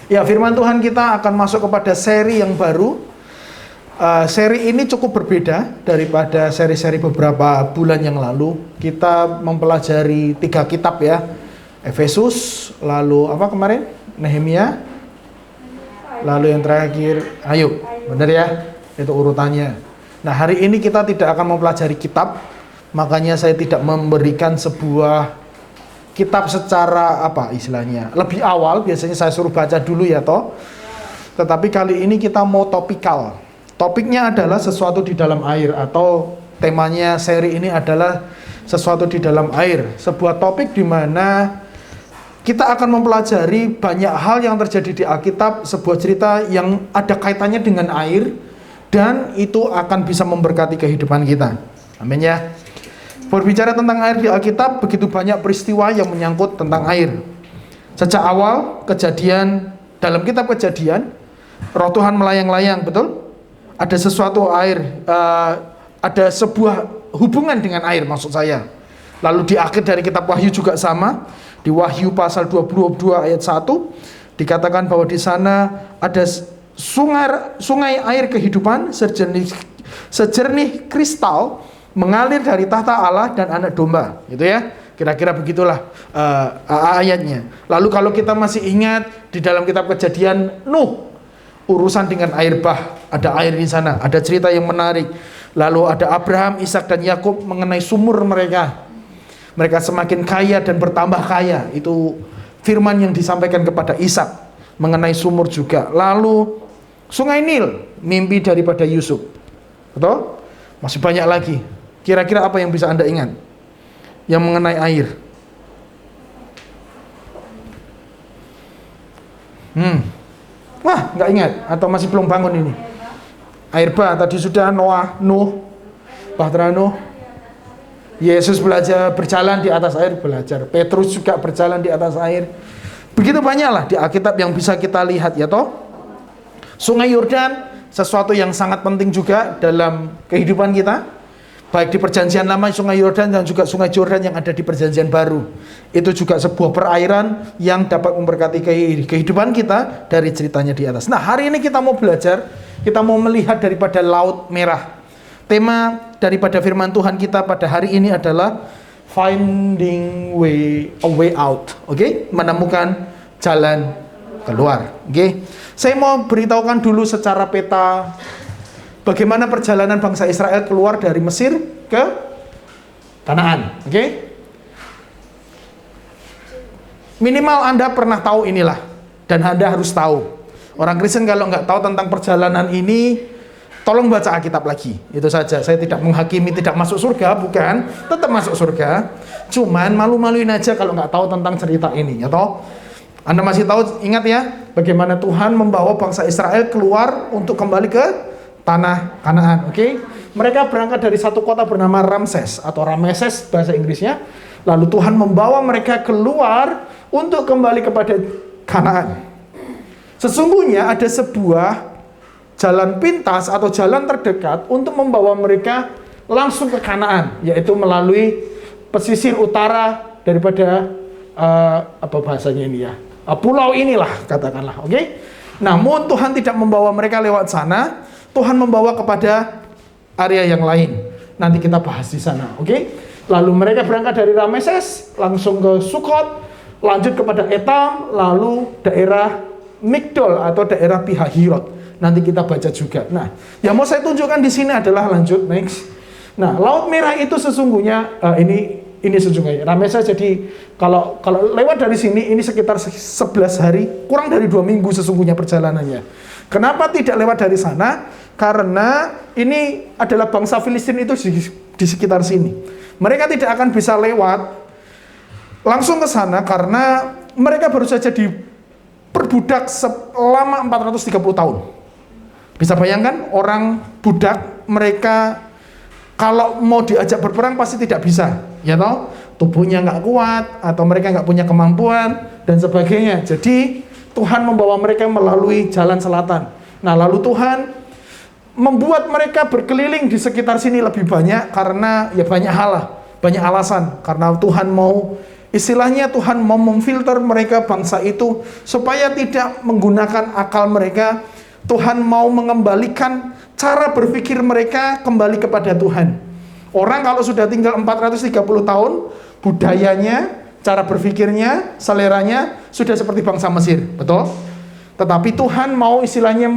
Ya, firman Tuhan kita akan masuk kepada seri yang baru. Seri ini cukup berbeda daripada seri-seri beberapa bulan yang lalu. Kita mempelajari 3 kitab ya. Efesus, lalu apa kemarin? Nehemia, lalu yang terakhir Ayub. Benar ya? Itu urutannya. Nah, hari ini kita tidak akan mempelajari kitab. Makanya saya tidak memberikan sebuah kitab secara apa istilahnya lebih awal. Biasanya saya suruh baca dulu ya toh. Tetapi kali ini kita mau topikal. Topiknya adalah sesuatu di dalam air, atau temanya seri ini adalah sesuatu di dalam air. Sebuah topik di mana kita akan mempelajari banyak hal yang terjadi di Alkitab, sebuah cerita yang ada kaitannya dengan air, dan itu akan bisa memberkati kehidupan kita. Amin ya. Berbicara tentang air di Alkitab, begitu banyak peristiwa yang menyangkut tentang air. Sejak awal kejadian, dalam kitab Kejadian, Roh Tuhan melayang-layang, betul? Ada sesuatu air, ada sebuah hubungan dengan air maksud saya. Lalu di akhir dari kitab Wahyu juga sama. Di Wahyu pasal 22 ayat 1 dikatakan bahwa di sana ada sungai air kehidupan sejernih kristal mengalir dari tahta Allah dan anak domba, gitu ya. Kira-kira begitulah ayatnya. Lalu kalau kita masih ingat di dalam kitab Kejadian Nuh, urusan dengan air bah, ada air di sana, ada cerita yang menarik. Lalu ada Abraham, Ishak dan Yakub mengenai sumur mereka. Mereka semakin kaya dan bertambah kaya. Itu firman yang disampaikan kepada Ishak mengenai sumur juga. Lalu Sungai Nil, mimpi daripada Yusuf. Betul? Masih banyak lagi. Kira-kira apa yang bisa Anda ingat yang mengenai air? Wah, nggak ingat atau masih belum bangun ini? Air bah tadi sudah, Nuh, Bahtera Nuh. Yesus belajar berjalan di atas air, belajar. Petrus juga berjalan di atas air. Begitu banyaklah di Alkitab yang bisa kita lihat ya toh. Sungai Yordan, sesuatu yang sangat penting juga dalam kehidupan kita. Baik di perjanjian lama Sungai Yordan dan juga Sungai Jordan yang ada di perjanjian baru. Itu juga sebuah perairan yang dapat memberkati kehidupan kita dari ceritanya di atas. Nah, hari ini kita mau belajar, kita mau melihat daripada Laut Merah. Tema daripada firman Tuhan kita pada hari ini adalah finding a way out. Oke? Menemukan jalan keluar. Oke? Saya mau beritahukan dulu secara peta bagaimana perjalanan bangsa Israel keluar dari Mesir ke Kanaan. Oke? Minimal Anda pernah tahu inilah, dan Anda harus tahu. Orang Kristen kalau nggak tahu tentang perjalanan ini, tolong baca Alkitab lagi. Itu saja. Saya tidak menghakimi tidak masuk surga, bukan. Tetap masuk surga. Cuman malu-maluin aja kalau nggak tahu tentang cerita ini, ya toh? Anda masih tahu, ingat ya, bagaimana Tuhan membawa bangsa Israel keluar untuk kembali ke tanah Kanaan, oke? Mereka berangkat dari satu kota bernama Ramses atau Rameses bahasa Inggrisnya. Lalu Tuhan membawa mereka keluar untuk kembali kepada Kanaan. Sesungguhnya ada sebuah jalan pintas atau jalan terdekat untuk membawa mereka langsung ke Kanaan, yaitu melalui pesisir utara daripada apa bahasanya ini ya, pulau inilah katakanlah, oke? Namun Tuhan tidak membawa mereka lewat sana. Tuhan membawa kepada area yang lain. Nanti kita bahas di sana, oke? Lalu mereka berangkat dari Rameses langsung ke Sukot, lanjut kepada Etam, lalu daerah Migdol atau daerah Pihahirot. Nanti kita baca juga. Nah, yang mau saya tunjukkan di sini adalah lanjut next. Nah, Laut Merah itu sesungguhnya ini sesungguhnya Rameses. Jadi kalau lewat dari sini ini sekitar 11 hari, kurang dari 2 minggu sesungguhnya perjalanannya. Kenapa tidak lewat dari sana? Karena ini adalah bangsa Filistin itu di sekitar sini. Mereka tidak akan bisa lewat langsung ke sana karena mereka baru saja diperbudak selama 430 tahun. Bisa bayangkan orang budak, mereka kalau mau diajak berperang pasti tidak bisa, ya toh? Tubuhnya nggak kuat atau mereka nggak punya kemampuan dan sebagainya. Jadi Tuhan membawa mereka melalui jalan selatan. Nah, lalu Tuhan membuat mereka berkeliling di sekitar sini lebih banyak karena ya banyak hal lah, banyak alasan. Karena Tuhan mau Istilahnya Tuhan mau memfilter mereka bangsa itu supaya tidak menggunakan akal mereka. Tuhan mau mengembalikan cara berpikir mereka kembali kepada Tuhan. Orang kalau sudah tinggal 430 tahun, budayanya, cara berpikirnya, seleranya sudah seperti bangsa Mesir, betul? Tetapi Tuhan mau istilahnya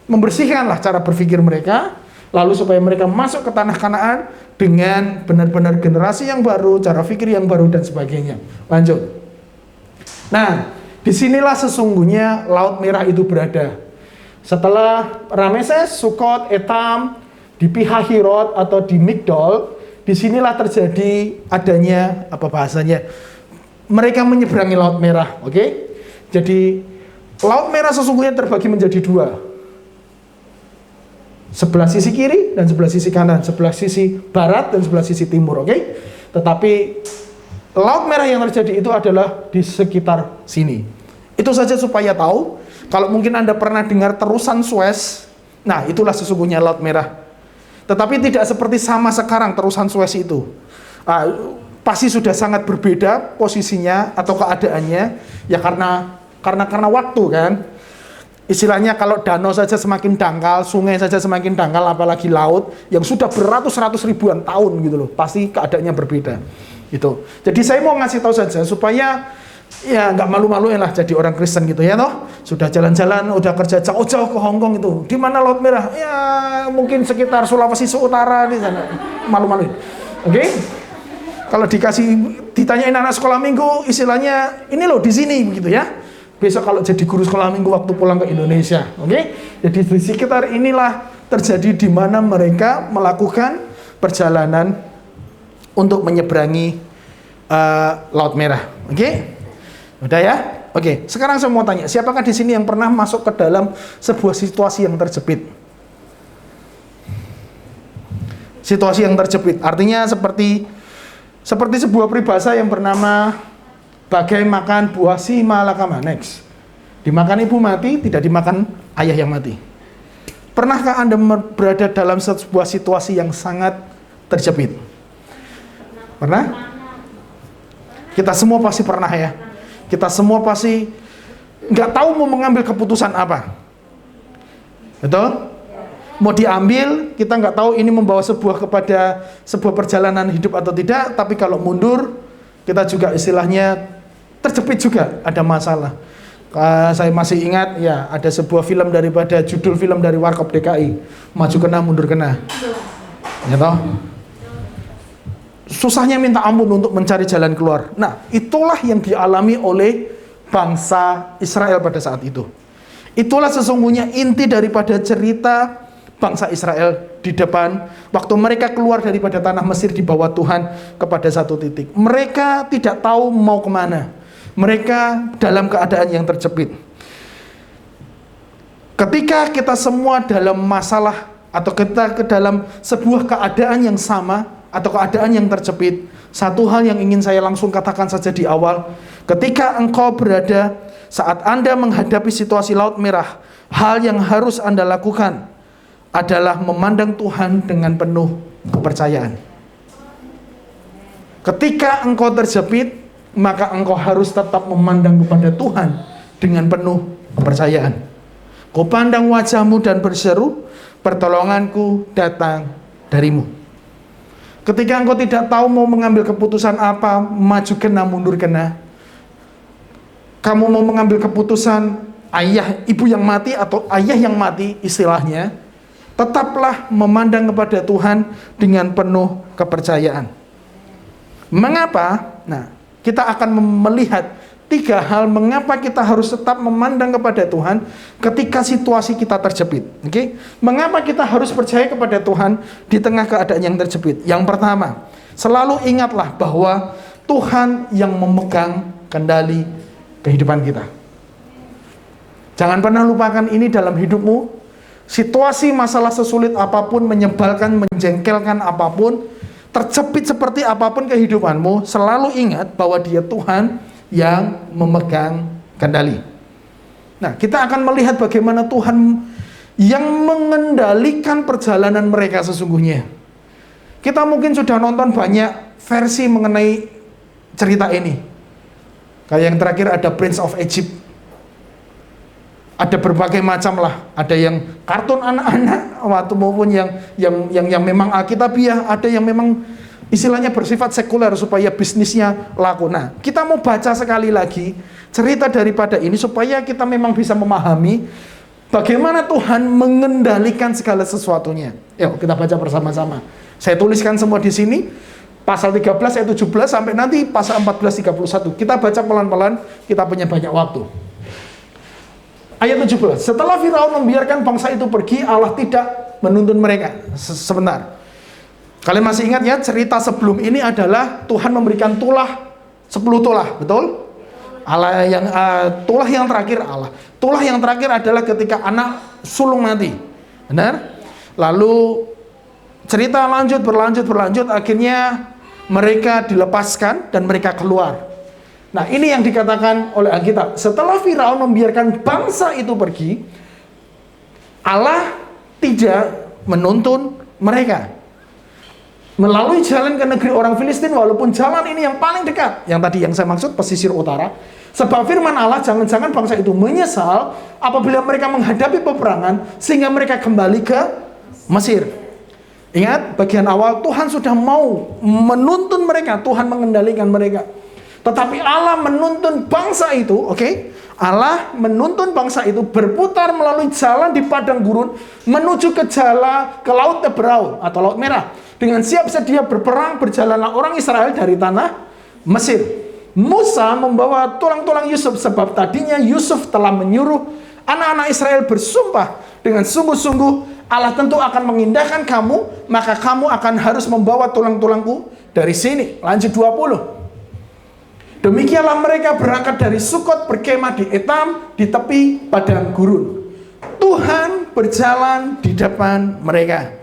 membersihkanlah cara berpikir mereka, lalu supaya mereka masuk ke tanah Kanaan dengan benar-benar generasi yang baru, cara pikir yang baru dan sebagainya. Lanjut. Nah, disinilah sesungguhnya Laut Merah itu berada. Setelah Rameses, Sukot, Etam, di Pihahirot atau di Migdol, disinilah terjadi adanya apa bahasanya? Mereka menyeberangi Laut Merah, oke? Jadi Laut Merah sesungguhnya terbagi menjadi dua. Sebelah sisi kiri dan sebelah sisi kanan, sebelah sisi barat dan sebelah sisi timur, oke? Tetapi Laut Merah yang terjadi itu adalah di sekitar sini. Itu saja supaya tahu. Kalau mungkin Anda pernah dengar terusan Suez, nah itulah sesungguhnya Laut Merah. Tetapi tidak seperti sama sekarang terusan Suez itu. Pasti sudah sangat berbeda posisinya atau keadaannya, ya karena waktu kan. Istilahnya kalau danau saja semakin dangkal, sungai saja semakin dangkal, apalagi laut yang sudah beratus-ratus ribuan tahun gitu loh, pasti keadaannya berbeda. Gitu. Jadi saya mau ngasih tahu saja supaya ya nggak malu-maluin lah jadi orang Kristen gitu ya toh. Sudah jalan-jalan, udah kerja jauh-jauh ke Hong Kong itu. Di mana Laut Merah? Ya mungkin sekitar Sulawesi Utara di sana. Malu-maluin. Oke? Kalau ditanyain anak sekolah minggu, istilahnya ini loh di sini begitu ya. Besok kalau jadi guru sekolah minggu waktu pulang ke Indonesia, oke? Jadi di sekitar inilah terjadi di mana mereka melakukan perjalanan untuk menyeberangi Laut Merah, oke? Udah ya? Oke. Sekarang saya mau tanya, siapakah di sini yang pernah masuk ke dalam sebuah situasi yang terjepit? Situasi yang terjepit, artinya seperti sebuah peribahasa yang bernama bagai makan buah si malakama. Next. Dimakan ibu mati, tidak dimakan ayah yang mati. Pernahkah Anda berada dalam sebuah situasi yang sangat terjepit? Pernah? Kita semua pasti pernah ya. Kita semua pasti nggak tahu mau mengambil keputusan apa. Betul? Mau diambil, kita nggak tahu ini membawa kepada sebuah perjalanan hidup atau tidak. Tapi kalau mundur, kita juga istilahnya terjepit juga, ada masalah. Saya masih ingat ya, ada sebuah film daripada judul film dari Warkop DKI, maju kena mundur kena, ya toh? Susahnya minta ampun untuk mencari jalan keluar. Nah, itulah yang dialami oleh bangsa Israel pada saat itu. Itulah sesungguhnya inti daripada cerita bangsa Israel di depan waktu mereka keluar daripada tanah Mesir di bawah Tuhan kepada satu titik. Mereka tidak tahu mau kemana. Mereka dalam keadaan yang terjepit. Ketika kita semua dalam masalah atau kita ke dalam sebuah keadaan yang sama atau keadaan yang terjepit, satu hal yang ingin saya langsung katakan saja di awal, ketika engkau berada saat Anda menghadapi situasi Laut Merah, hal yang harus Anda lakukan adalah memandang Tuhan dengan penuh kepercayaan. Ketika engkau terjepit, maka engkau harus tetap memandang kepada Tuhan dengan penuh kepercayaan. Kau pandang wajahmu dan berseru, pertolonganku datang darimu. Ketika engkau tidak tahu mau mengambil keputusan apa, maju kena, mundur kena, kamu mau mengambil keputusan ayah, ibu yang mati atau ayah yang mati istilahnya, tetaplah memandang kepada Tuhan dengan penuh kepercayaan. Mengapa? Nah, kita akan melihat 3 hal mengapa kita harus tetap memandang kepada Tuhan ketika situasi kita terjepit. Oke? Mengapa kita harus percaya kepada Tuhan di tengah keadaan yang terjepit? Yang pertama, selalu ingatlah bahwa Tuhan yang memegang kendali kehidupan kita. Jangan pernah lupakan ini dalam hidupmu. Situasi masalah sesulit apapun, menyebalkan, menjengkelkan apapun, terjepit seperti apapun kehidupanmu, selalu ingat bahwa Dia Tuhan yang memegang kendali. Nah, kita akan melihat bagaimana Tuhan yang mengendalikan perjalanan mereka sesungguhnya. Kita mungkin sudah nonton banyak versi mengenai cerita ini. Kayak yang terakhir ada Prince of Egypt. Ada berbagai macam lah. Ada yang kartun anak-anak, maupun yang memang alkitabiah, ada yang memang istilahnya bersifat sekuler supaya bisnisnya laku. Nah, kita mau baca sekali lagi cerita daripada ini supaya kita memang bisa memahami bagaimana Tuhan mengendalikan segala sesuatunya. Yuk, kita baca bersama-sama. Saya tuliskan semua di sini. Pasal 13 ayat 17 sampai nanti pasal 14:31. Kita baca pelan-pelan, kita punya banyak waktu. Ayat 17. Setelah Firaun membiarkan bangsa itu pergi, Allah tidak menuntun mereka. Sebentar. Kalian masih ingat ya, cerita sebelum ini adalah Tuhan memberikan tulah 10 tulah, betul? Allah yang tulah yang terakhir Allah. Tulah yang terakhir adalah ketika anak sulung mati. Benar? Lalu cerita berlanjut, akhirnya mereka dilepaskan dan mereka keluar. Nah, ini yang dikatakan oleh Alkitab. Setelah Firaun membiarkan bangsa itu pergi, Allah tidak menuntun mereka melalui jalan ke negeri orang Filistin, walaupun jalan ini yang paling dekat. Yang tadi yang saya maksud pesisir utara. Sebab firman Allah, jangan-jangan bangsa itu menyesal apabila mereka menghadapi peperangan sehingga mereka kembali ke Mesir. Ingat, bagian awal Tuhan sudah mau menuntun mereka, Tuhan mengendalikan mereka. Tetapi Allah menuntun bangsa itu, Allah menuntun bangsa itu berputar melalui jalan di padang gurun menuju ke Laut Teberau atau Laut Merah. Dengan siap sedia berperang, berjalanlah orang Israel dari tanah Mesir. Musa membawa tulang-tulang Yusuf, sebab tadinya Yusuf telah menyuruh anak-anak Israel bersumpah dengan sungguh-sungguh, Allah tentu akan mengindahkan kamu, maka kamu akan harus membawa tulang-tulangku dari sini. Lanjut 20. Demikianlah mereka berangkat dari Sukot, berkemah di Etam, di tepi padang gurun. Tuhan berjalan di depan mereka.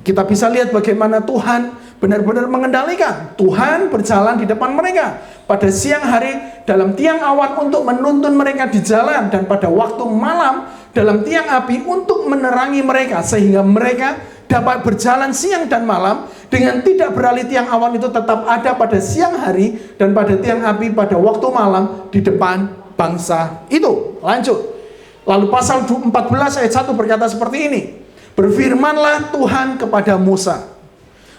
Kita bisa lihat bagaimana Tuhan benar-benar mengendalikan. Tuhan berjalan di depan mereka pada siang hari dalam tiang awan untuk menuntun mereka di jalan, dan pada waktu malam dalam tiang api untuk menerangi mereka, sehingga mereka dapat berjalan siang dan malam dengan tidak beralih. Tiang awan itu tetap ada pada siang hari dan pada tiang api pada waktu malam di depan bangsa itu. Lanjut. Lalu pasal 14 ayat 1 berkata seperti ini. Berfirmanlah Tuhan kepada Musa.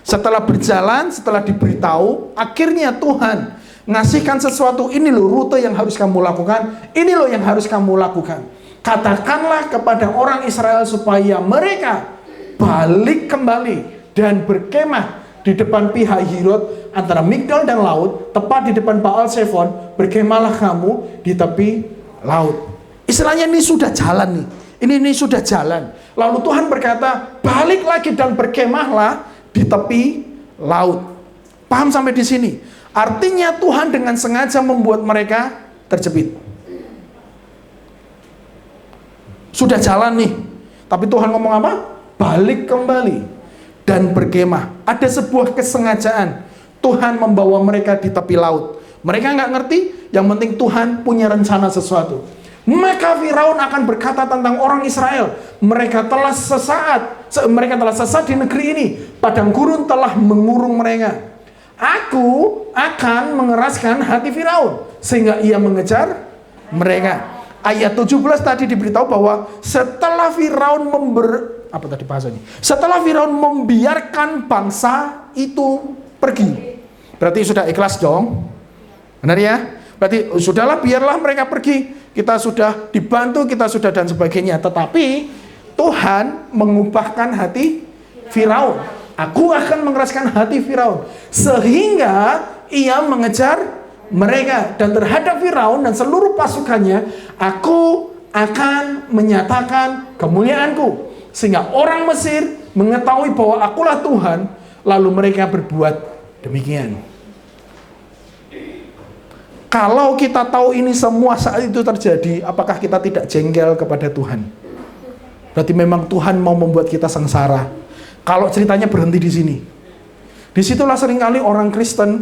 Setelah berjalan, setelah diberitahu, akhirnya Tuhan ngasihkan sesuatu. Ini loh rute yang harus kamu lakukan. Ini loh yang harus kamu lakukan. Katakanlah kepada orang Israel supaya mereka balik kembali dan berkemah di depan pihak Hirot antara Migdol dan laut, tepat di depan Baal Zephon. Berkemahlah kamu di tepi laut. Istilahnya ini sudah jalan nih. Ini sudah jalan. Lalu Tuhan berkata, balik lagi dan berkemahlah di tepi laut. Paham sampai di sini? Artinya Tuhan dengan sengaja membuat mereka terjepit. Sudah jalan nih, tapi Tuhan ngomong apa? Balik kembali dan berkemah. Ada sebuah kesengajaan. Tuhan membawa mereka di tepi laut. Mereka nggak ngerti, yang penting Tuhan punya rencana sesuatu. Maka Firaun akan berkata tentang orang Israel, mereka telah sesat di negeri ini. Padang gurun telah mengurung mereka. Aku akan mengeraskan hati Firaun sehingga ia mengejar mereka. Ayat 17 tadi diberitahu bahwa setelah Firaun setelah Firaun membiarkan bangsa itu pergi. Berarti sudah ikhlas dong. Benar ya? Berarti sudahlah, biarlah mereka pergi. Kita sudah dibantu, kita sudah dan sebagainya. Tetapi Tuhan mengubahkan hati Firaun. Aku akan mengeraskan hati Firaun sehingga ia mengejar mereka. Dan terhadap Firaun dan seluruh pasukannya, aku akan menyatakan kemuliaanku, sehingga orang Mesir mengetahui bahwa akulah Tuhan. Lalu mereka berbuat demikian. Kalau kita tahu ini semua saat itu terjadi, apakah kita tidak jengkel kepada Tuhan? Berarti memang Tuhan mau membuat kita sengsara. Kalau ceritanya berhenti di sini. Disitulah seringkali orang Kristen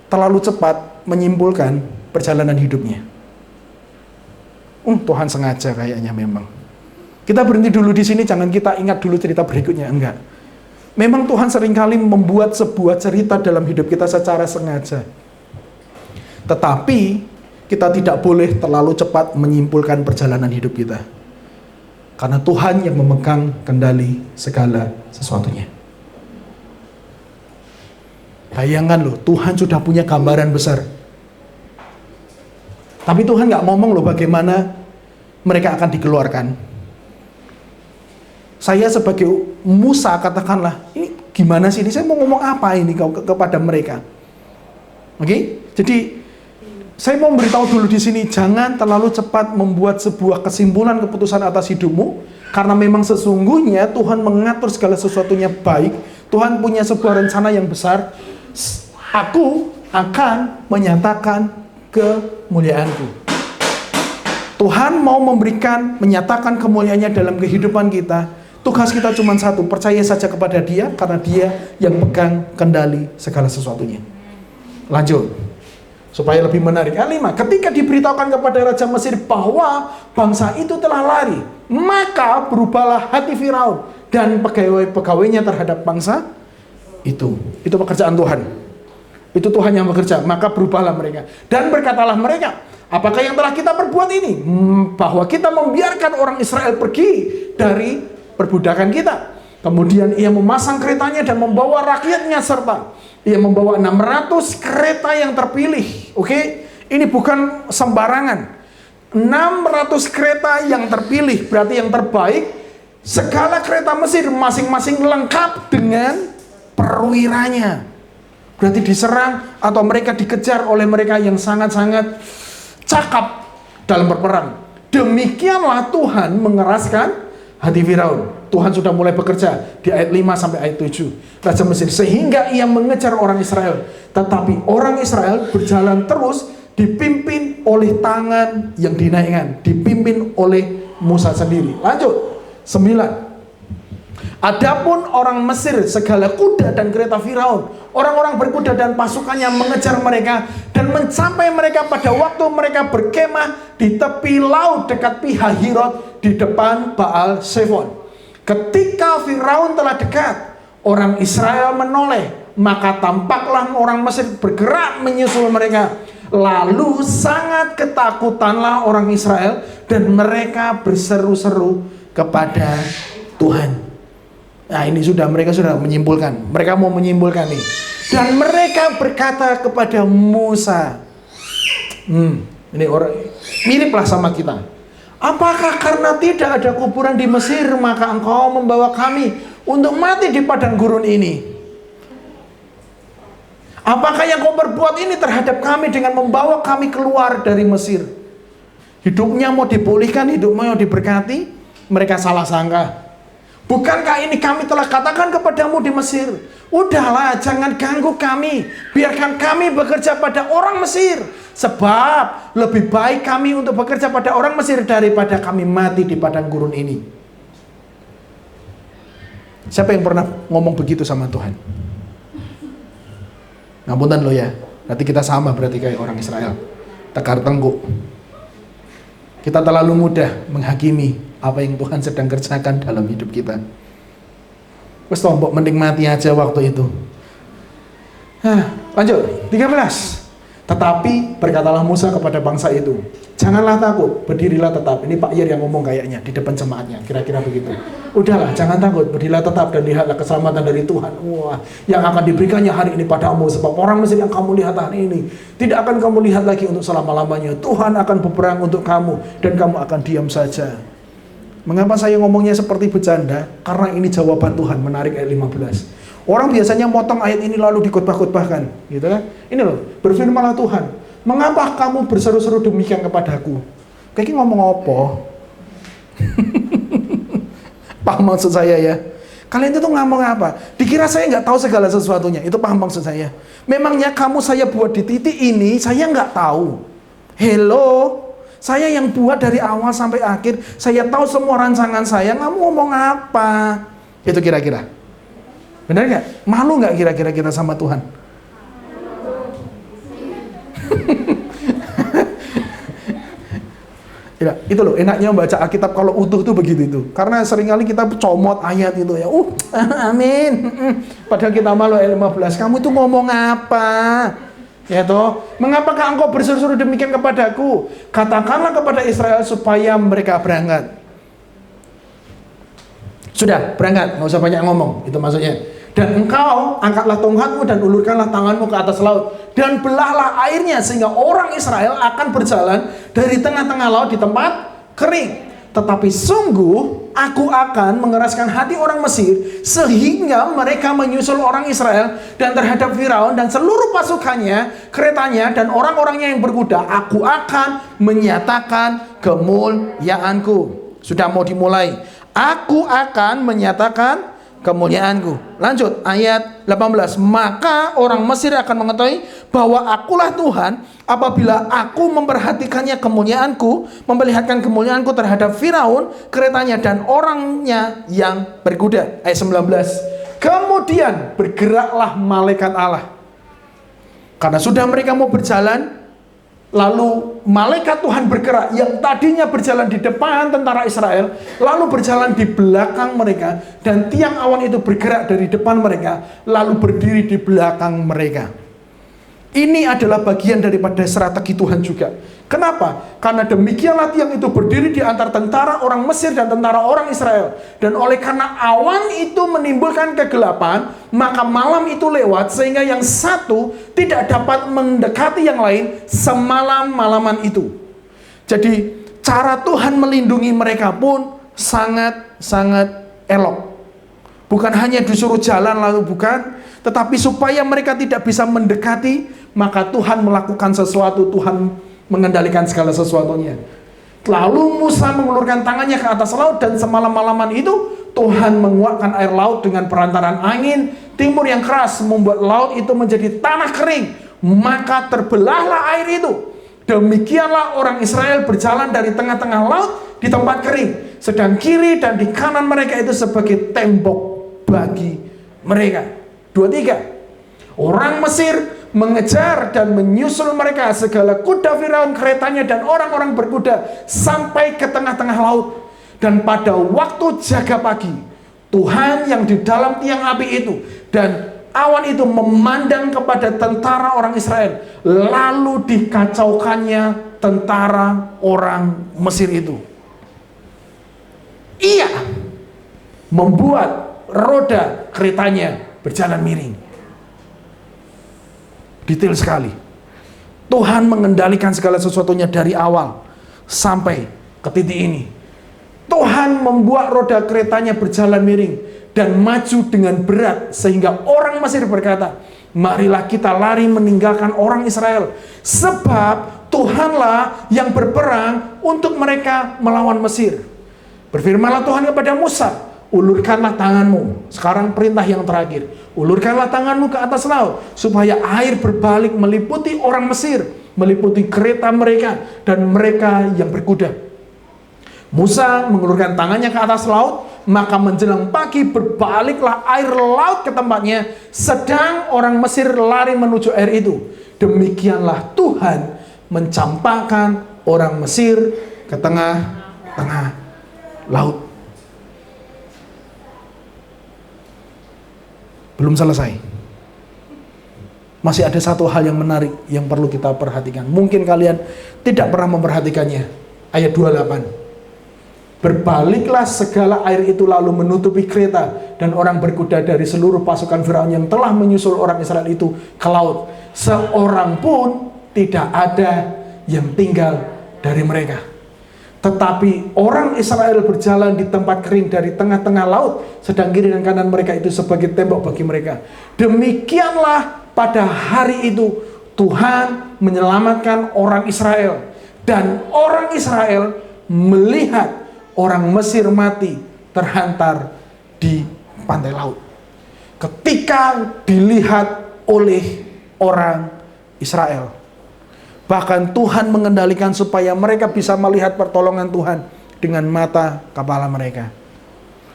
terlalu cepat menyimpulkan perjalanan hidupnya. Tuhan sengaja kayaknya memang. Kita berhenti dulu di sini, jangan kita ingat dulu cerita berikutnya. Enggak. Memang Tuhan seringkali membuat sebuah cerita dalam hidup kita secara sengaja. Tetapi kita tidak boleh terlalu cepat menyimpulkan perjalanan hidup kita. Karena Tuhan yang memegang kendali segala sesuatunya. Bayangkan loh, Tuhan sudah punya gambaran besar. Tapi Tuhan nggak ngomong loh bagaimana mereka akan dikeluarkan. Saya sebagai Musa katakanlah, ini gimana sih ini? Saya mau ngomong apa ini kepada mereka? Oke? Jadi saya mau memberitahu dulu di sini, jangan terlalu cepat membuat sebuah kesimpulan keputusan atas hidupmu, karena memang sesungguhnya Tuhan mengatur segala sesuatunya baik. Tuhan punya sebuah rencana yang besar. Aku akan menyatakan kemuliaanku. Tuhan mau menyatakan kemuliaannya dalam kehidupan kita. Tugas kita cuma satu, percaya saja kepada Dia, karena Dia yang pegang kendali segala sesuatunya. Lanjut. Supaya lebih menarik. Ayat 5, ketika diberitahukan kepada Raja Mesir bahwa bangsa itu telah lari, maka berubahlah hati Firaun dan pegawai-pegawainya terhadap bangsa itu. Itu pekerjaan Tuhan. Itu Tuhan yang bekerja, maka berubahlah mereka. Dan berkatalah mereka, apakah yang telah kita perbuat ini? Bahwa kita membiarkan orang Israel pergi dari perbudakan kita. Kemudian ia memasang keretanya dan membawa rakyatnya serta. Ia membawa 600 kereta yang terpilih. Oke? Ini bukan sembarangan. 600 kereta yang terpilih, berarti yang terbaik. Segala kereta Mesir masing-masing lengkap dengan perwiranya. Berarti diserang atau mereka dikejar oleh mereka yang sangat-sangat cakap dalam berperang. Demikianlah Tuhan mengeraskan hati Firaun. Tuhan sudah mulai bekerja di ayat 5 sampai ayat 7. Raja Mesir, sehingga ia mengejar orang Israel. Tetapi orang Israel berjalan terus, dipimpin oleh tangan yang dinaikkan, dipimpin oleh Musa sendiri. Lanjut, 9. Adapun orang Mesir, segala kuda dan kereta Firaun, orang-orang berkuda dan pasukannya mengejar mereka dan mencapai mereka pada waktu mereka berkemah di tepi laut dekat Pihahirot di depan Baal Zephon. Ketika Firaun telah dekat, orang Israel menoleh, maka tampaklah orang Mesir bergerak menyusul mereka. Lalu sangat ketakutanlah orang Israel dan mereka berseru-seru kepada Tuhan. Nah, ini mereka sudah menyimpulkan. Mereka mau menyimpulkan nih. Dan mereka berkata kepada Musa, ini orang miriplah sama kita. Apakah karena tidak ada kuburan di Mesir, maka engkau membawa kami untuk mati di padang gurun ini? Apakah yang kau perbuat ini terhadap kami dengan membawa kami keluar dari Mesir? Hidupnya mau dipulihkan, hidupnya mau diberkati, mereka salah sangka. Bukankah ini kami telah katakan kepadamu di Mesir? Udahlah, jangan ganggu kami. Biarkan kami bekerja pada orang Mesir. Sebab lebih baik kami untuk bekerja pada orang Mesir daripada kami mati di padang gurun ini. Siapa yang pernah ngomong begitu sama Tuhan? Ngapunten lo ya. Nanti kita sama berarti kayak orang Israel. Tekar tengguk. Kita terlalu mudah menghakimi apa yang Tuhan sedang kerjakan dalam hidup kita. Wes tombok mending mati aja waktu itu. Lanjut 13. Tetapi berkatalah Musa kepada bangsa itu, janganlah takut, berdirilah tetap. Ini Pak Yer yang ngomong kayaknya di depan jemaatnya, kira-kira begitu. Udahlah, jangan takut, berdirilah tetap dan lihatlah keselamatan dari Tuhan. Wah, yang akan diberikannya hari ini padamu. Sebab orang Mesir yang kamu lihat hari ini tidak akan kamu lihat lagi untuk selama-lamanya. Tuhan akan berperang untuk kamu dan kamu akan diam saja. Mengapa saya ngomongnya seperti bercanda? Karena ini jawaban Tuhan. Menarik ayat 15. Orang biasanya motong ayat ini lalu dikotbah-kotbahkan, gitu kan? Ini loh, berfirmanlah Tuhan, mengapa kamu berseru-seru demikian kepadaku? Kayaknya ngomong apa? Paham maksud saya ya? Kalian itu ngomong apa? Dikira saya nggak tahu segala sesuatunya. Itu paham maksud saya. Memangnya kamu saya buat di titik ini, saya nggak tahu. Hello? Saya yang buat dari awal sampai akhir. Saya tahu semua rancangan saya. Kamu ngomong apa? Itu kira-kira. Benar nggak? Malu nggak kira-kira kita sama Tuhan? Ya, itu loh enaknya baca Alkitab kalau utuh tuh begitu itu. Karena seringkali kita comot ayat itu ya. Amin. Padahal kita malu ayat 15. Kamu itu ngomong apa? Ya toh, mengapakah engkau berseru-seru demikian kepadaku? Katakanlah kepada Israel supaya mereka berangkat. Sudah, berangkat, nggak usah banyak ngomong, itu maksudnya. Dan engkau angkatlah tongkatmu dan ulurkanlah tanganmu ke atas laut dan belahlah airnya sehingga orang Israel akan berjalan dari tengah-tengah laut di tempat kering. Tetapi sungguh aku akan mengeraskan hati orang Mesir sehingga mereka menyusul orang Israel dan terhadap Firaun dan seluruh pasukannya, keretanya dan orang-orangnya yang berkuda. Aku akan menyatakan kemuliaanku. Sudah mau dimulai. Aku akan menyatakan kemuliaanku. Lanjut ayat 18. Maka orang Mesir akan mengetahui bahwa akulah Tuhan apabila aku memperhatikannya kemuliaanku, memperlihatkan kemuliaanku terhadap Firaun, keretanya dan orangnya yang berkuda. Ayat 19. Kemudian bergeraklah malaikat Allah. Karena sudah mereka mau berjalan, lalu malaikat Tuhan bergerak yang tadinya berjalan di depan tentara Israel, lalu berjalan di belakang mereka, dan tiang awan itu bergerak dari depan mereka, lalu berdiri di belakang mereka. Ini adalah bagian daripada strategi Tuhan juga. Kenapa? Karena demikianlah tiang itu berdiri di antara tentara orang Mesir dan tentara orang Israel. Dan oleh karena awan itu menimbulkan kegelapan, maka malam itu lewat sehingga yang satu tidak dapat mendekati yang lain semalam-malaman itu. Jadi cara Tuhan melindungi mereka pun sangat-sangat elok. Bukan hanya disuruh jalan lalu bukan, tetapi supaya mereka tidak bisa mendekati, maka Tuhan melakukan sesuatu, Tuhan mengendalikan segala sesuatunya. Lalu Musa mengulurkan tangannya ke atas laut dan semalam-malaman itu Tuhan menguapkan air laut dengan perantaran angin timur yang keras membuat laut itu menjadi tanah kering, maka terbelahlah air itu. Demikianlah orang Israel berjalan dari tengah-tengah laut di tempat kering, sedang kiri dan di kanan mereka itu sebagai tembok bagi mereka. 23. Orang Mesir mengejar dan menyusul mereka, segala kuda Firaun, keretanya dan orang-orang berkuda sampai ke tengah-tengah laut. Dan pada waktu jaga pagi, Tuhan yang di dalam tiang api itu dan awan itu memandang kepada tentara orang Israel, lalu dikacaukannya tentara orang Mesir itu. Ia membuat roda keretanya berjalan miring. Detail sekali. Tuhan mengendalikan segala sesuatunya dari awal sampai ke titik ini. Tuhan membuat roda keretanya berjalan miring dan maju dengan berat sehingga orang Mesir berkata, marilah kita lari meninggalkan orang Israel, sebab Tuhanlah yang berperang untuk mereka melawan Mesir. Berfirmanlah Tuhan kepada Musa, ulurkanlah tanganmu. Sekarang perintah yang terakhir. Ulurkanlah tanganmu ke atas laut, supaya air berbalik meliputi orang Mesir, meliputi kereta mereka dan mereka yang berkuda. Musa mengulurkan tangannya ke atas laut, maka menjelang pagi berbaliklah air laut ke tempatnya, sedang orang Mesir lari menuju air itu. Demikianlah Tuhan mencampakkan orang Mesir ke tengah-tengah laut. Belum selesai. Masih ada satu hal yang menarik yang perlu kita perhatikan. Mungkin kalian tidak pernah memperhatikannya. Ayat 28. Berbaliklah segala air itu lalu menutupi kereta dan orang berkuda dari seluruh pasukan Firaun yang telah menyusul orang Israel itu ke laut. Seorang pun tidak ada yang tinggal dari mereka. Tetapi orang Israel berjalan di tempat kering dari tengah-tengah laut, sedang kiri dan kanan mereka itu sebagai tembok bagi mereka. Demikianlah pada hari itu Tuhan menyelamatkan orang Israel. Dan orang Israel melihat orang Mesir mati terhantar di pantai laut. Ketika dilihat oleh orang Israel, bahkan Tuhan mengendalikan supaya mereka bisa melihat pertolongan Tuhan dengan mata kepala mereka.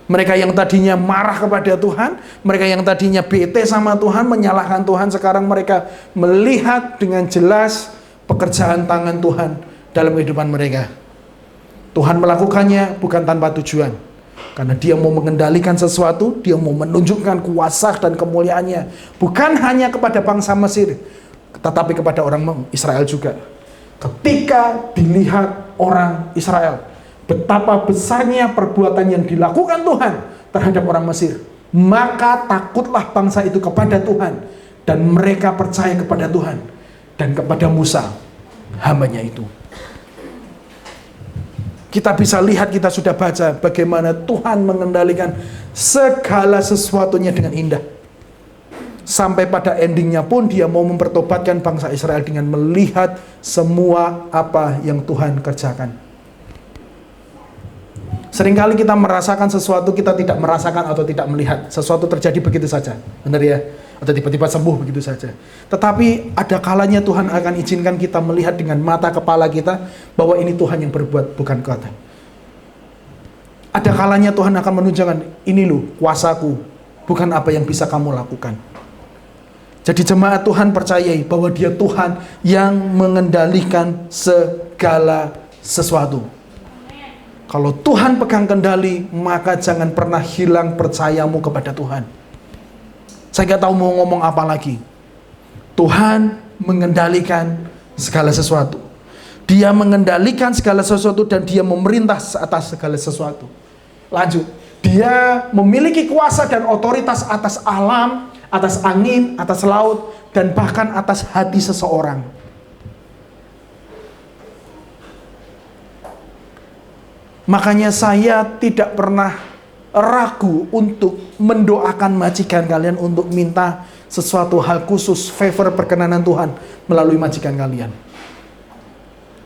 Mereka yang tadinya marah kepada Tuhan, mereka yang tadinya bete sama Tuhan, menyalahkan Tuhan, sekarang mereka melihat dengan jelas pekerjaan tangan Tuhan dalam kehidupan mereka. Tuhan melakukannya bukan tanpa tujuan. Karena dia mau mengendalikan sesuatu, dia mau menunjukkan kuasa dan kemuliaannya. Bukan hanya kepada bangsa Mesir, tetapi kepada orang Israel juga. Ketika dilihat orang Israel, betapa besarnya perbuatan yang dilakukan Tuhan terhadap orang Mesir, maka takutlah bangsa itu kepada Tuhan. Dan mereka percaya kepada Tuhan dan kepada Musa, hambanya itu. Kita bisa lihat, kita sudah baca bagaimana Tuhan mengendalikan segala sesuatunya dengan indah. Sampai pada endingnya pun dia mau mempertobatkan bangsa Israel dengan melihat semua apa yang Tuhan kerjakan. Seringkali kita merasakan sesuatu, kita tidak merasakan atau tidak melihat. Sesuatu terjadi begitu saja, benar ya? Atau tiba-tiba sembuh begitu saja. Tetapi ada kalanya Tuhan akan izinkan kita melihat dengan mata kepala kita bahwa ini Tuhan yang berbuat, bukan kita. Ada kalanya Tuhan akan menunjukkan, ini loh kuasaku, bukan apa yang bisa kamu lakukan. Jadi jemaat Tuhan percayai bahwa dia Tuhan yang mengendalikan segala sesuatu. Kalau Tuhan pegang kendali, maka jangan pernah hilang percayamu kepada Tuhan. Saya nggak tahu mau ngomong apa lagi. Tuhan mengendalikan segala sesuatu. Dia mengendalikan segala sesuatu dan dia memerintah atas segala sesuatu. Lanjut. Dia memiliki kuasa dan otoritas atas alam, atas angin, atas laut, dan bahkan atas hati seseorang. Makanya saya tidak pernah ragu untuk mendoakan majikan kalian untuk minta sesuatu hal khusus, favor, perkenanan Tuhan melalui majikan kalian.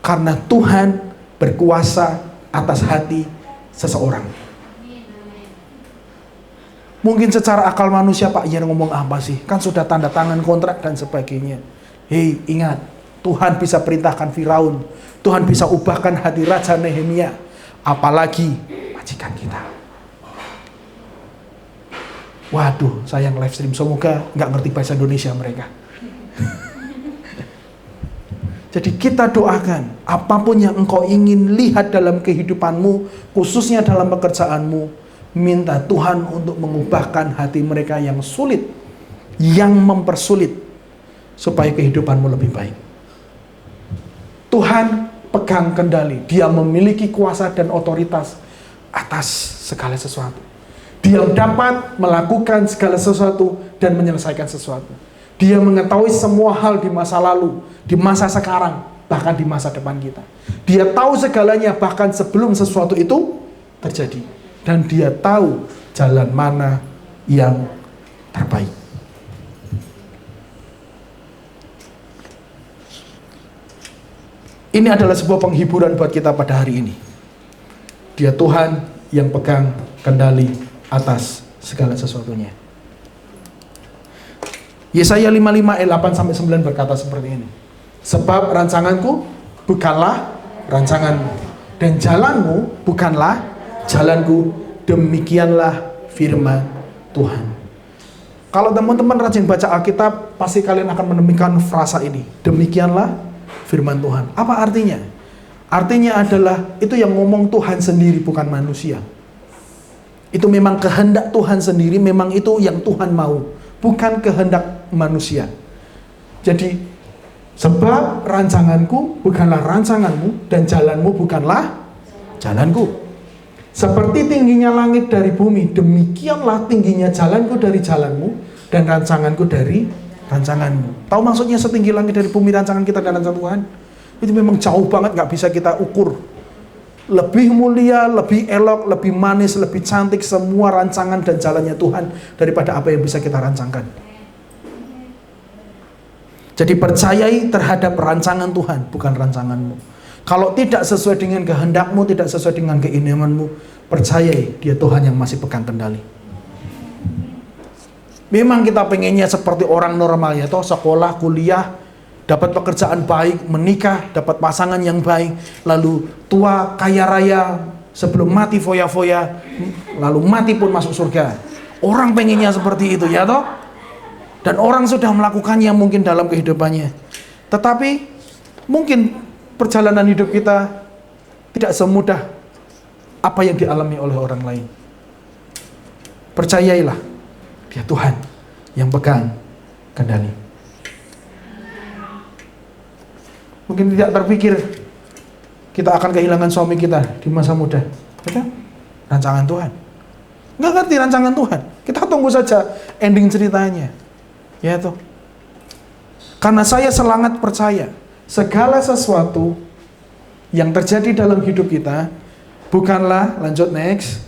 Karena Tuhan berkuasa atas hati seseorang. Mungkin secara akal manusia, Pak Ian ngomong apa sih? Kan sudah tanda tangan kontrak dan sebagainya. Hei, ingat, Tuhan bisa perintahkan Firaun. Tuhan bisa ubahkan hati Raja Nehemia. Apalagi majikan kita. Waduh, sayang live stream, semoga nggak ngerti bahasa Indonesia mereka. Jadi kita doakan, apapun yang engkau ingin lihat dalam kehidupanmu, khususnya dalam pekerjaanmu, minta Tuhan untuk mengubahkan hati mereka yang sulit, yang mempersulit, supaya kehidupanmu lebih baik. Tuhan pegang kendali, dia memiliki kuasa dan otoritas atas segala sesuatu. Dia dapat melakukan segala sesuatu dan menyelesaikan sesuatu. Dia mengetahui semua hal di masa lalu, di masa sekarang, bahkan di masa depan kita. Dia tahu segalanya bahkan sebelum sesuatu itu terjadi. Dan dia tahu jalan mana yang terbaik. Ini adalah sebuah penghiburan buat kita pada hari ini. Dia Tuhan yang pegang kendali atas segala sesuatunya. Yesaya 55 ayat 8-9 berkata seperti ini. Sebab rancanganku bukanlah rancanganmu, dan jalanmu bukanlah jalanku, demikianlah firman Tuhan. Kalau teman-teman rajin baca Alkitab, pasti kalian akan menemukan frasa ini. Demikianlah firman Tuhan. Apa artinya? Artinya adalah itu yang ngomong Tuhan sendiri, bukan manusia. Itu memang kehendak Tuhan sendiri, memang itu yang Tuhan mau, bukan kehendak manusia. Jadi, sebab rancanganku bukanlah rancanganmu, dan jalanmu bukanlah jalanku. Seperti tingginya langit dari bumi, demikianlah tingginya jalanku dari jalanmu, dan rancanganku dari rancanganmu. Tahu maksudnya setinggi langit dari bumi rancangan kita dan rancangan Tuhan? Itu memang jauh banget, gak bisa kita ukur. Lebih mulia, lebih elok, lebih manis, lebih cantik semua rancangan dan jalannya Tuhan daripada apa yang bisa kita rancangkan. Jadi percayai terhadap rancangan Tuhan, bukan rancanganmu. Kalau tidak sesuai dengan kehendakmu, tidak sesuai dengan keinginanmu, percayai dia Tuhan yang masih pegang kendali. Memang kita pengennya seperti orang normal ya, toh sekolah, kuliah, dapat pekerjaan baik, menikah, dapat pasangan yang baik, lalu tua, kaya raya, sebelum mati foya-foya, lalu mati pun masuk surga. Orang pengennya seperti itu ya toh? Dan orang sudah melakukannya mungkin dalam kehidupannya. Tetapi mungkin perjalanan hidup kita tidak semudah apa yang dialami oleh orang lain. Percayailah, dia Tuhan yang pegang kendali. Mungkin tidak terpikir kita akan kehilangan suami kita di masa muda. Betul? Rancangan Tuhan. Nggak ngerti rancangan Tuhan. Kita tunggu saja ending ceritanya. Ya toh. Karena saya sangat percaya segala sesuatu yang terjadi dalam hidup kita bukanlah, lanjut next.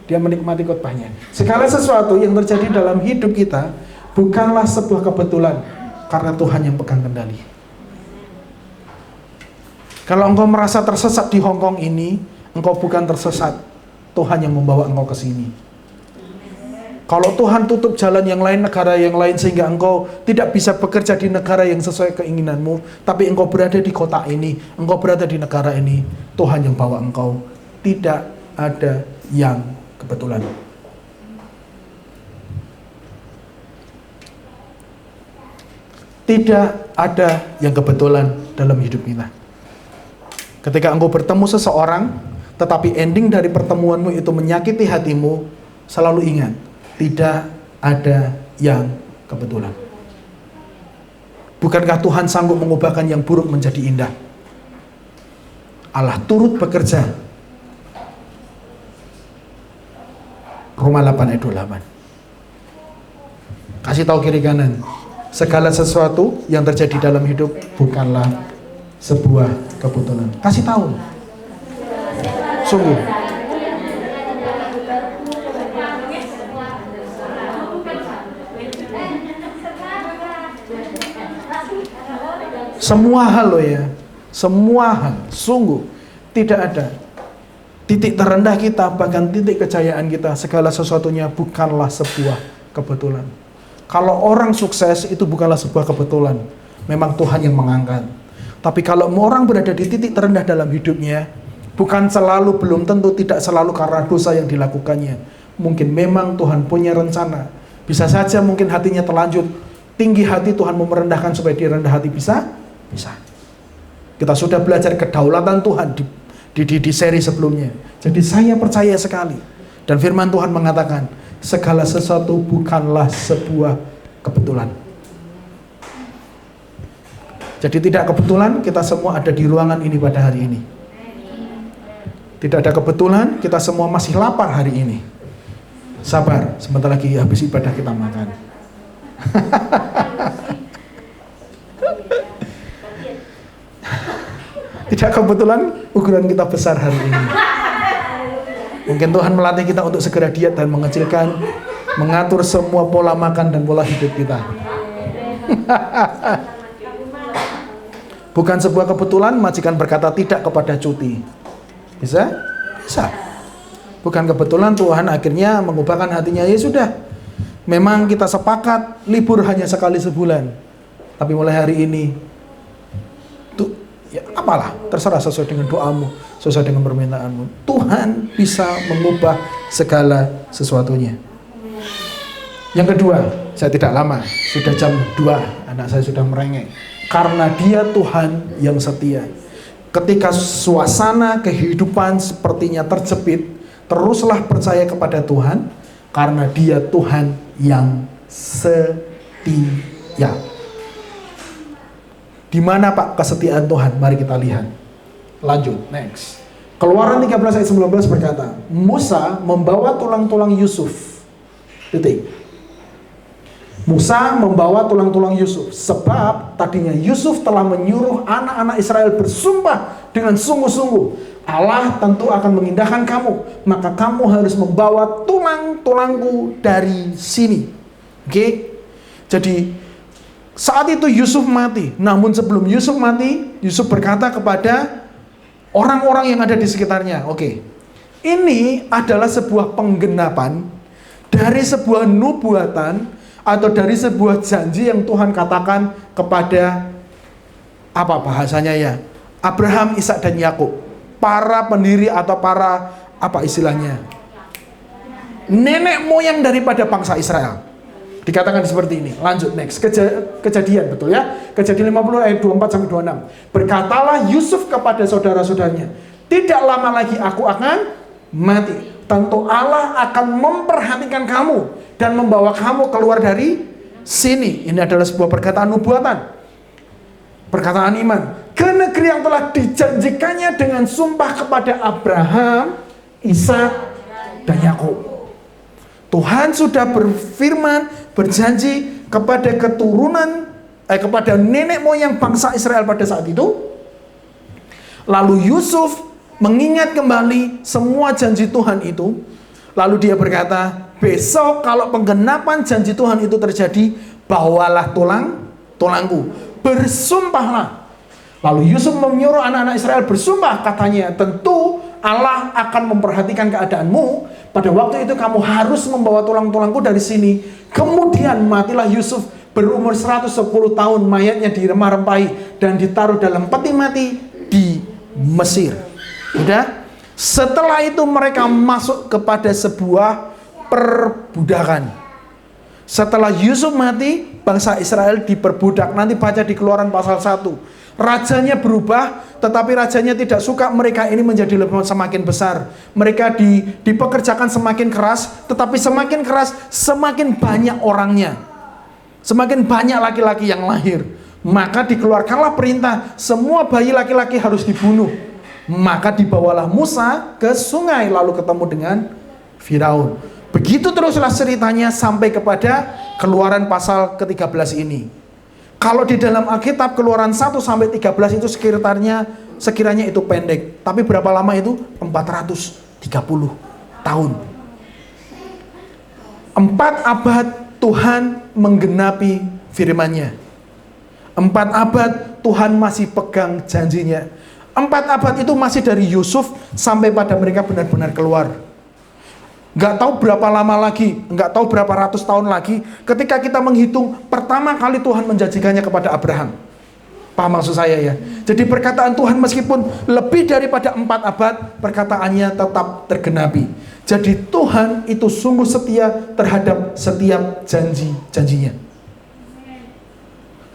Dia menikmati khotbahnya. Segala sesuatu yang terjadi dalam hidup kita bukanlah sebuah kebetulan, karena Tuhan yang pegang kendali. Kalau engkau merasa tersesat di Hongkong ini, engkau bukan tersesat. Tuhan yang membawa engkau ke sini. Kalau Tuhan tutup jalan yang lain, negara yang lain, sehingga engkau tidak bisa bekerja di negara yang sesuai keinginanmu, tapi engkau berada di kota ini, engkau berada di negara ini, Tuhan yang bawa engkau. Tidak ada yang kebetulan. Tidak ada yang kebetulan dalam hidup kita. Ketika engkau bertemu seseorang, tetapi ending dari pertemuanmu itu menyakiti hatimu, selalu ingat, tidak ada yang kebetulan. Bukankah Tuhan sanggup mengubahkan yang buruk menjadi indah? Allah turut bekerja. Roma 8 ayat 28. Kasih tahu kiri kanan, segala sesuatu yang terjadi dalam hidup bukanlah sebuah kebetulan. Kasih tahu. Sungguh. Semua hal loh ya. Semua hal. Sungguh. Tidak ada titik terendah kita, bahkan titik kejayaan kita, segala sesuatunya bukanlah sebuah kebetulan. Kalau orang sukses itu bukanlah sebuah kebetulan. Memang Tuhan yang mengangkat. Tapi kalau orang berada di titik terendah dalam hidupnya, bukan selalu, belum tentu, tidak selalu karena dosa yang dilakukannya. Mungkin memang Tuhan punya rencana. Bisa saja mungkin hatinya terlanjur tinggi hati, Tuhan mau merendahkan supaya dia rendah hati. Bisa? Bisa. Kita sudah belajar kedaulatan Tuhan di seri sebelumnya. Jadi saya percaya sekali. Dan firman Tuhan mengatakan, segala sesuatu bukanlah sebuah kebetulan. Jadi tidak kebetulan kita semua ada di ruangan ini pada hari ini. Tidak ada kebetulan kita semua masih lapar hari ini. Sabar, sebentar lagi habis ibadah kita makan. Tidak kebetulan ukuran kita besar hari ini. Mungkin Tuhan melatih kita untuk segera diet dan mengecilkan, mengatur semua pola makan dan pola hidup kita. Bukan sebuah kebetulan majikan berkata tidak kepada cuti. Bisa? Bisa. Bukan kebetulan Tuhan akhirnya mengubahkan hatinya. Ya sudah, memang kita sepakat libur hanya sekali sebulan. Tapi mulai hari ini, ya apalah, terserah sesuai dengan doamu, sesuai dengan permintaanmu. Tuhan bisa mengubah segala sesuatunya. Yang kedua, saya tidak lama, sudah jam 2, anak saya sudah merengek. Karena dia Tuhan yang setia. Ketika suasana kehidupan sepertinya terjepit, teruslah percaya kepada Tuhan, karena dia Tuhan yang setia. Di mana Pak kesetiaan Tuhan? Mari kita lihat. Lanjut, next. Keluaran 13 ayat 19 berkata, Musa membawa tulang-tulang Yusuf. Titik. Musa membawa tulang-tulang Yusuf, sebab tadinya Yusuf telah menyuruh anak-anak Israel bersumpah dengan sungguh-sungguh, Allah tentu akan mengindahkan kamu, maka kamu harus membawa tulang-tulangku dari sini. Oke? Jadi saat itu Yusuf mati. Namun sebelum Yusuf mati, Yusuf berkata kepada orang-orang yang ada di sekitarnya, oke, ini adalah sebuah penggenapan dari sebuah nubuatan atau dari sebuah janji yang Tuhan katakan kepada, apa bahasanya ya, Abraham, Ishak dan Yakub, para pendiri atau para, apa istilahnya, nenek moyang daripada bangsa Israel. Dikatakan seperti ini. Lanjut, next. Kejadian, betul ya? Kejadian 50 ayat 24-26. Berkatalah Yusuf kepada saudara-saudaranya, tidak lama lagi aku akan mati. Tentu Allah akan memperhatikan kamu dan membawa kamu keluar dari sini. Ini adalah sebuah perkataan nubuatan, perkataan iman. Ke negeri yang telah dijanjikannya dengan sumpah kepada Abraham, Ishak, dan Yakub. Tuhan sudah berfirman, berjanji kepada kepada nenek moyang bangsa Israel pada saat itu. Lalu Yusuf mengingat kembali semua janji Tuhan itu. Lalu dia berkata, besok kalau penggenapan janji Tuhan itu terjadi, bawalah tulangku, bersumpahlah. Lalu Yusuf menyuruh anak-anak Israel bersumpah, katanya, tentu Allah akan memperhatikan keadaanmu. Pada waktu itu kamu harus membawa tulang-tulangku dari sini. Kemudian matilah Yusuf berumur 110 tahun, mayatnya dirempah-rempahi dan ditaruh dalam peti mati di Mesir. Udah? Setelah itu mereka masuk kepada sebuah perbudakan. Setelah Yusuf mati, bangsa Israel diperbudak. Nanti baca di Keluaran pasal 1. Rajanya berubah, tetapi rajanya tidak suka mereka ini menjadi semakin besar. Mereka dipekerjakan semakin keras, tetapi semakin keras, semakin banyak orangnya. Semakin banyak laki-laki yang lahir. Maka dikeluarkanlah perintah, semua bayi laki-laki harus dibunuh. Maka dibawalah Musa ke sungai, lalu ketemu dengan Firaun. Begitu teruslah ceritanya sampai kepada Keluaran pasal ke-13 ini. Kalau di dalam Alkitab Keluaran 1 sampai 13 itu sekiranya itu pendek. Tapi berapa lama itu? 430 tahun. 4 abad Tuhan menggenapi firman-Nya. 4 abad Tuhan masih pegang janjinya. 4 abad itu masih dari Yusuf sampai pada mereka benar-benar keluar. Nggak tahu berapa lama lagi, nggak tahu berapa ratus tahun lagi, ketika kita menghitung pertama kali Tuhan menjanjikannya kepada Abraham. Paham maksud saya ya? Jadi perkataan Tuhan meskipun lebih daripada 4 abad, perkataannya tetap tergenapi. Jadi Tuhan itu sungguh setia terhadap setiap janji-janjinya.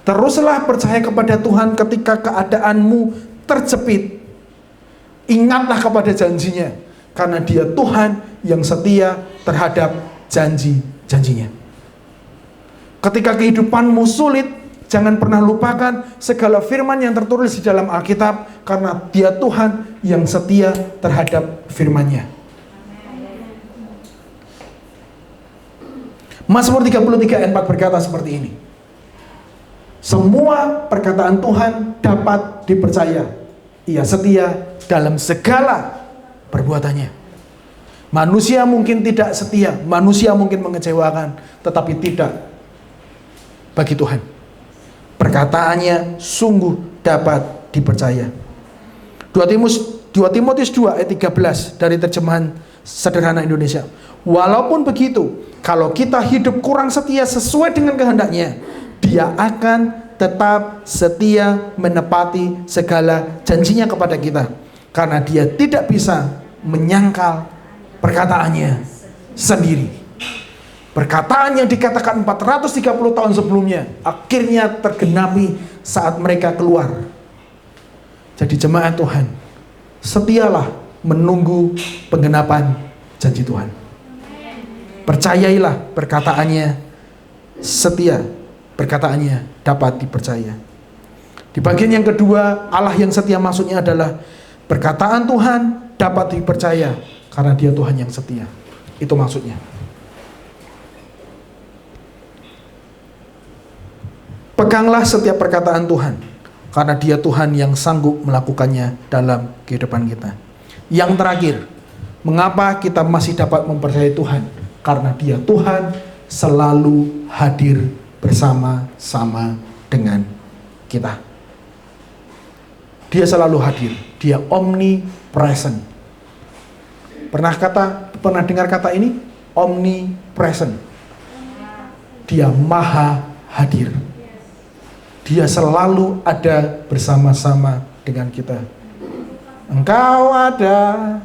Teruslah percaya kepada Tuhan ketika keadaanmu terjepit. Ingatlah kepada janjinya, karena Dia Tuhan yang setia terhadap janji-janjinya. Ketika kehidupanmu sulit, jangan pernah lupakan segala firman yang tertulis di dalam Alkitab, karena Dia Tuhan yang setia terhadap firman-Nya. Mazmur 33 ayat 4 berkata seperti ini. Semua perkataan Tuhan dapat dipercaya. Ia setia dalam segala perbuatannya. Manusia mungkin tidak setia, manusia mungkin mengecewakan, tetapi tidak bagi Tuhan. Perkataannya sungguh dapat dipercaya. 2 Timotius 2 ayat 13 dari terjemahan sederhana Indonesia. Walaupun begitu, kalau kita hidup kurang setia sesuai dengan kehendaknya, Dia akan tetap setia menepati segala janjinya kepada kita, karena Dia tidak bisa menyangkal perkataannya sendiri. Perkataan yang dikatakan 430 tahun sebelumnya akhirnya tergenapi saat mereka keluar. Jadi jemaat Tuhan, setialah menunggu penggenapan janji Tuhan. Percayailah perkataannya setia, perkataannya dapat dipercaya. Di bagian yang kedua, Allah yang setia maksudnya adalah perkataan Tuhan dapat dipercaya karena Dia Tuhan yang setia. Itu maksudnya. Peganglah setiap perkataan Tuhan, karena Dia Tuhan yang sanggup melakukannya dalam kehidupan kita. Yang terakhir, mengapa kita masih dapat mempercayai Tuhan? Karena Dia Tuhan selalu hadir bersama-sama dengan kita. Dia selalu hadir. Dia omnipresent. Pernah dengar kata ini? Omnipresent. Dia maha hadir. Dia selalu ada bersama-sama dengan kita. Engkau ada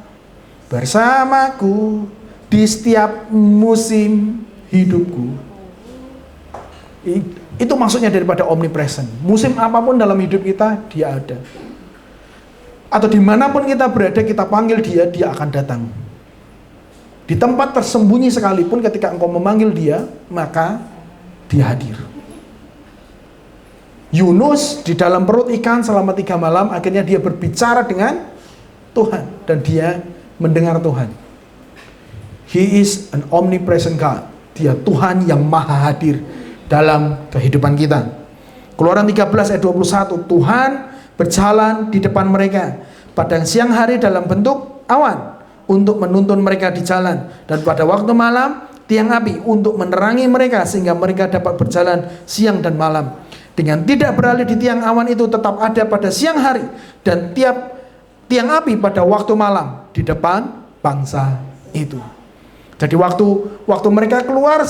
bersamaku di setiap musim hidupku. Itu maksudnya daripada omnipresent. Musim apapun dalam hidup kita, Dia ada. Atau dimanapun kita berada, kita panggil Dia, Dia akan datang. Di tempat tersembunyi sekalipun ketika engkau memanggil dia, maka dia hadir. Yunus di dalam perut ikan selama 3 malam, akhirnya dia berbicara dengan Tuhan dan dia mendengar Tuhan. He is an omnipresent God. Dia Tuhan yang maha hadir dalam kehidupan kita. Keluaran 13 ayat 21, Tuhan berjalan di depan mereka pada siang hari dalam bentuk awan untuk menuntun mereka di jalan, dan pada waktu malam tiang api untuk menerangi mereka sehingga mereka dapat berjalan siang dan malam. Dengan tidak beralih di tiang awan itu tetap ada pada siang hari, dan tiap tiang api pada waktu malam di depan bangsa itu. Jadi waktu mereka keluar